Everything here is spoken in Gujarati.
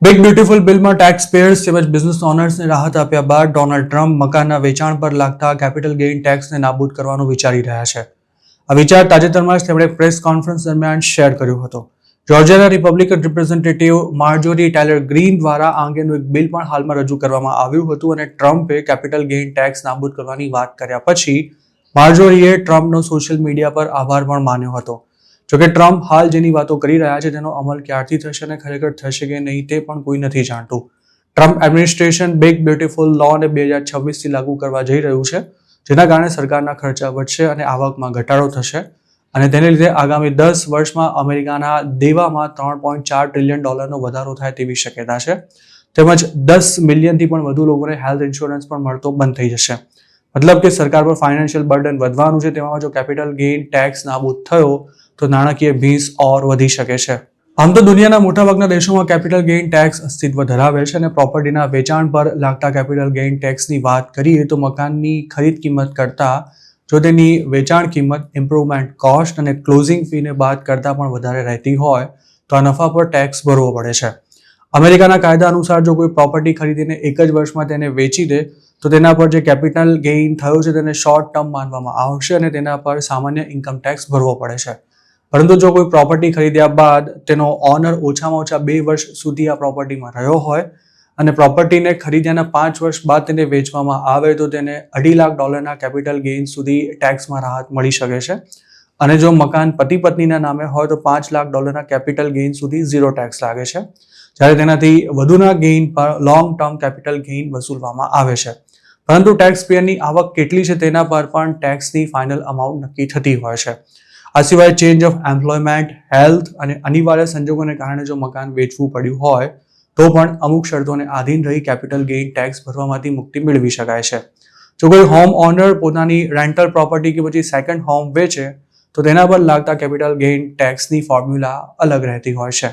બિગ બ્યુટીફુલ બિલમાં ટેક્સ પેયર્સ તેમજ બિઝનેસ ઓનર્સને રાહત આપ્યા બાદ ડોનાલ્ડ ટ્રમ્પ મકાનના વેચાણ પર લાગતા કેપિટલ ગેઇન ટેક્સને નાબૂદ કરવાનું વિચારી રહ્યા છે. આ વિચાર તાજેતરમાં જ તેમણે પ્રેસ કોન્ફરન્સ દરમિયાન શેર કર્યો હતો. જોર્જિયાના રિપબ્લિકન રિપ્રેઝેન્ટેટિવ માર્જોરી ટાયલર ગ્રીન દ્વારા આ અંગેનું એક બિલ પણ હાલમાં રજૂ કરવામાં આવ્યું હતું અને ટ્રમ્પે કેપિટલ ગેઇન ટેક્સ નાબૂદ કરવાની વાત કર્યા પછી માર્જોરીએ ટ્રમ્પનો સોશિયલ મીડિયા પર આભાર પણ માન્યો હતો. જોકે ટ્રમ્પ હાલ જેની વાતો કરી રહ્યા છે તેનો અમલ ક્યારથી થશે અને ખરેખર થશે કે નહીં તે પણ કોઈ નથી જાણતું. ટ્રમ્પ એડમિનિસ્ટ્રેશન બિગ બ્યુટીફુલ લોને 2026થી લાગુ કરવા જઈ રહ્યું છે, જેના કારણે સરકારના ખર્ચા વધશે અને આવકમાં ઘટાડો થશે અને તેને લીધે આગામી 10 વર્ષમાં અમેરિકાના દેવામાં $3.4 ટ્રિલિયન વધારો થાય તેવી શક્યતા છે. તેમજ 10 મિલિયનથી પણ વધુ લોકોને હેલ્થ ઇન્સ્યોરન્સ પણ મળતો બંધ થઈ જશે. મતલબ કે સરકાર પર ફાઇનાન્શિયલ બર્ડન વધવાનું છે. તેમાં જો કેપિટલ ગેઇન ટેક્સ નાબૂદ થયો તો નાણાકીય ભીંસ ઓર વધી શકે છે. આમ તો દુનિયાના મોટાભાગના દેશોમાં કેપિટલ ગેઇન ટેક્સ અસ્તિત્વ ધરાવે છે અને પ્રોપર્ટીના વેચાણ પર લાગતા કેપિટલ ગેઇન ટેક્સની વાત કરીએ તો મકાનની ખરીદ કિંમત કરતાં જો તેની વેચાણ કિંમત, ઇમ્પ્રુવમેન્ટ કોસ્ટ અને ક્લોઝિંગ ફીને બાદ કરતાં પણ વધારે રહેતી હોય તો આ નફા પર ટેક્સ ભરવો પડે છે. અમેરિકાના કાયદા અનુસાર જો કોઈ પ્રોપર્ટી ખરીદીને એક જ વર્ષમાં તેને વેચી દે તો તેના પર જે કેપિટલ ગેઇન થયો છે તેને શોર્ટ ટર્મ માનવામાં આવશે અને તેના પર સામાન્ય ઇન્કમ ટેક્સ ભરવો પડે છે. પરંતુ જો કોઈ પ્રોપર્ટી ખરીદ્યા બાદ તેનો ઓનર ઓછામાં ઓછા 2 વર્ષ સુધી આ પ્રોપર્ટીમાં રહ્યો હોય અને પ્રોપર્ટીને ખરીદ્યાના 5 વર્ષ બાદ તેને વેચવામાં આવે તો તેને $2.5 લાખ કેપિટલ ગેઇન સુધી ટેક્સમાં રાહત મળી શકે છે અને જો મકાન પતિ પત્નીના નામે હોય તો $5 લાખ કેપિટલ ગેઇન સુધી ઝીરો ટેક્સ લાગે છે, જ્યારે તેનાથી વધુના ગેઇન પર લોંગ ટર્મ કેપિટલ ગેઇન વસૂલવામાં આવે છે. પરંતુ ટેક્સ પેયરની આવક કેટલી છે તેના પર પણ ટેક્સની ફાઇનલ અમાઉન્ટ નક્કી થતી હોય છે. આ સિવાય ચેન્જ ઓફ એમ્પ્લોયમેન્ટ, હેલ્થ અને અનિવાર્ય સંજોગોને કારણે જો મકાન વેચવું પડ્યું હોય તો પણ અમુક શરતોને આધીન રહી કેપિટલ ગેઇન ટેક્સ ભરવામાંથી મુક્તિ મેળવી શકાય છે. જો કોઈ હોમ ઓનર પોતાની રેન્ટલ પ્રોપર્ટી કે પછી સેકન્ડ હોમ વેચે તો તેના પર લાગતા કેપિટલ ગેઇન ટેક્સની ફોર્મ્યુલા અલગ રહેતી હોય છે.